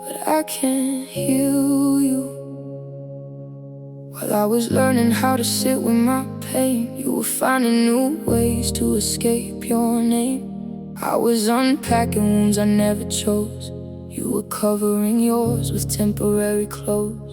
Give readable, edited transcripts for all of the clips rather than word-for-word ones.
But I can't heal you. While I was learning how to sit with my pain, you were finding new ways to escape your name. I was unpacking wounds I never chose. You were covering yours with temporary clothes.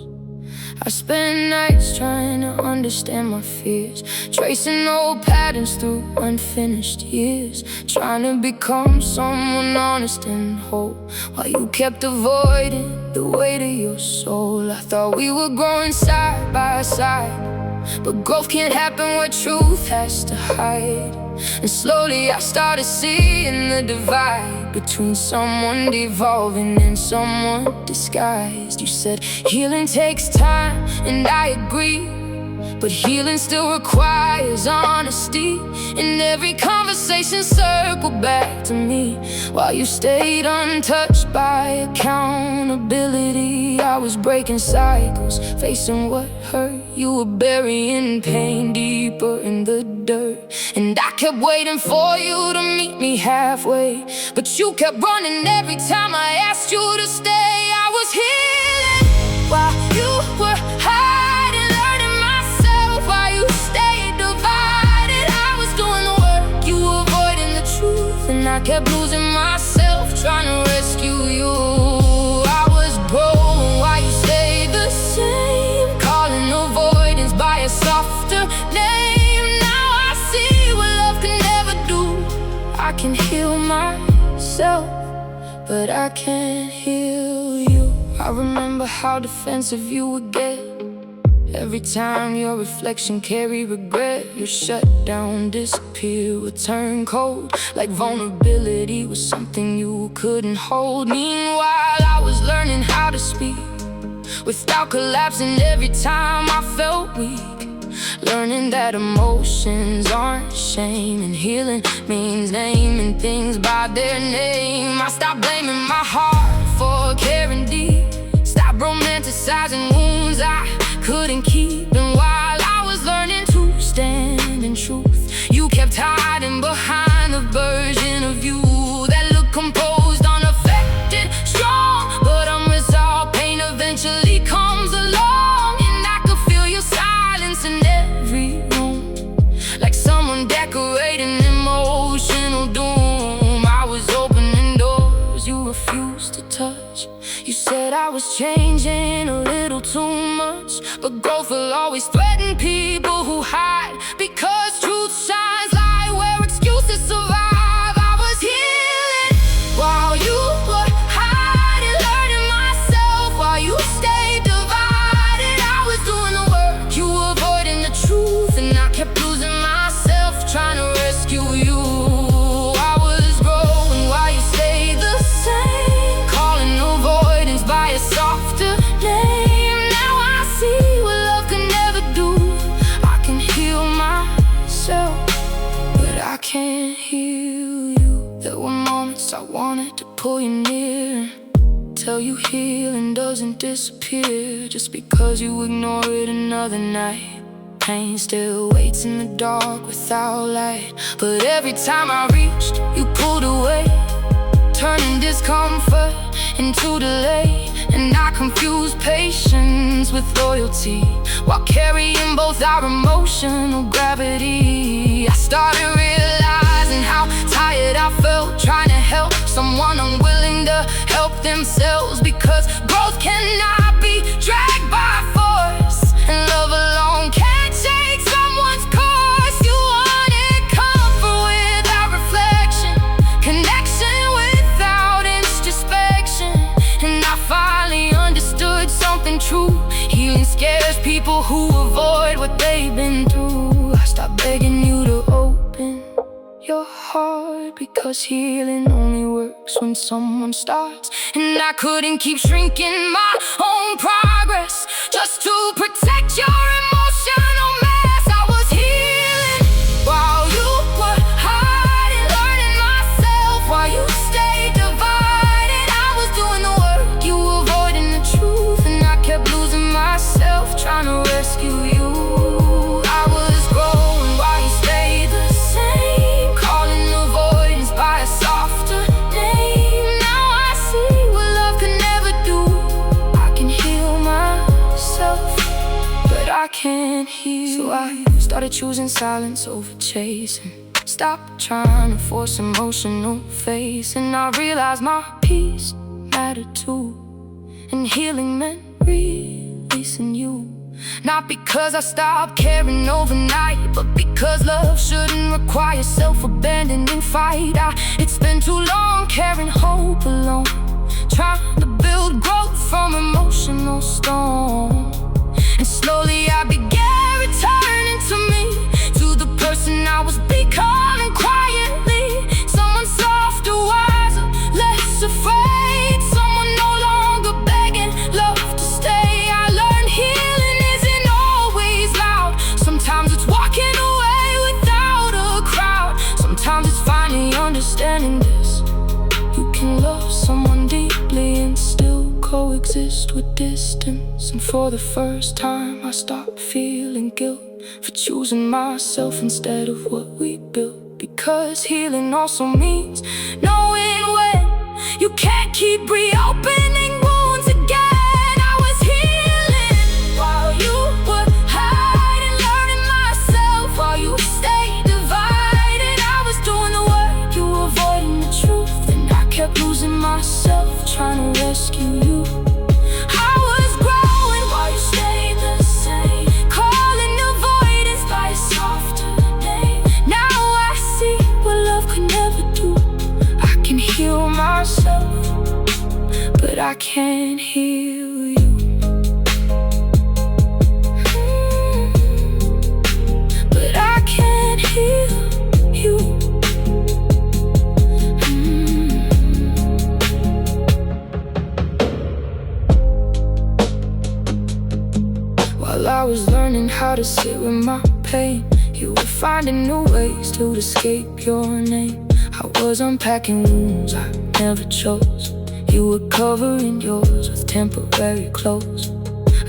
I spent nights trying to understand my fears, tracing old patterns through unfinished years, trying to become someone honest and whole, while you kept avoiding the weight of your soul. I thought we were growing side by side, but growth can't happen where truth has to hide. And slowly I started seeing the divide between someone devolving and someone disguised. You said healing takes time, and I agree, but healing still requires honesty. And every conversation circled back to me, while you stayed untouched by accountability. I was breaking cycles, facing what hurt. You were burying pain deeper in the dirt. And I kept waiting for you to meet me halfway, but you kept running every time I asked you to stay. I was healing while you were hiding, learning myself while you stayed divided. I was doing the work, you were avoiding the truth, and I kept losing myself trying to rescue you. I was broken while you stayed the same, calling avoidance by a softer name. Now I see what love can never do. I can heal myself, but I can't heal you. I remember how defensive you would get every time your reflection carried regret. You shut down, disappear, would turn cold, like vulnerability was something you couldn't hold. Meanwhile, I was learning how to speak without collapsing every time I felt weak, learning that emotions aren't shame, and healing means naming things by their name. I stopped blaming my heart for caring deep, stopped romanticizing wounds I couldn't keep. And while I was learning to stand in truth, you kept hiding behind the version of you that looked composed, unaffected, strong, but unresolved. Pain eventually comes along, and I could feel your silence in every room, like someone decorating emotional doom. I was opening doors you refused to touch. You said I was changing a little too much, but growth will always threaten people who hide, because truth shines light where excuses survive. I was healing while you were hiding, learning myself while you stayed divided. I was doing the work, you were avoiding the truth, and I kept losing myself trying to rescue you. I was growing while you stayed the same, calling avoidance by a softer name. Now I see what love can never do. I can heal myself, but I can't heal you. There were moments I wanted to pull you near, tell you healing doesn't disappear just because you ignore it another night. Pain still waits in the dark without light, but every time I reached, you pulled away, turning discomfort into delay. And I confused patience with loyalty, while carrying both our emotional gravity. I started realizing how tired I felt, trying to help someone unwilling to help themselves, because growth cannot be dragged by force, and love alone can't change someone's course. You wanted comfort without reflection, connection without introspection, and I finally understood something true. Healing scares people who avoid what they've been through. I stopped begging you to open your heart, because healing only works when someone starts. And I couldn't keep shrinking my own progress just to protect your emotional mass. I was healing while you were hiding, learning myself while you stayed divided. I was doing the work, you avoiding the truth, and I kept losing myself trying to rescue you. I was growing while you stayed wasn't here. So I started choosing silence over chasing. Stopped trying to force emotional face. And I realized my peace mattered too. And healing meant releasing you. Not because I stopped caring overnight, but because love shouldn't require self-abandoning fight. It's been too long carrying hope alone, trying to build growth from emotional stone. And slowly I began returning to me, to the person I was becoming quietly. Someone softer, wiser, less afraid. Someone no longer begging love to stay. I learned healing isn't always loud. Sometimes it's walking away without a crowd. Sometimes it's finally understanding this: you can love someone deeply and still coexist with distance. And for the first time I stopped feeling guilt for choosing myself instead of what we built. Because healing also means knowing when you can't keep reopening wounds again. I was healing while you were hiding, learning myself while you stayed divided. I was doing the work, you were avoiding the truth, and I kept losing myself trying to rescue you. I was growing while you stayed the same, calling avoidance by a softer name. Now I see what love could never do. I can heal myself, but I can't heal you. But I can't heal you. While I was learning how to sit with my pain, you were finding new ways to escape your name. I was unpacking wounds I never chose. You were covering yours with temporary clothes.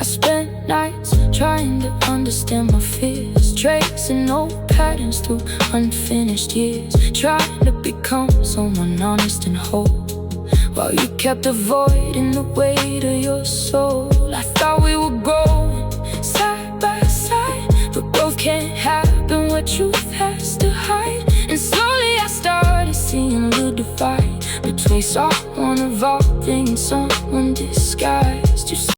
I spent nights trying to understand my fears, tracing old patterns through unfinished years, trying to become someone honest and whole, while you kept avoiding the weight of your soul.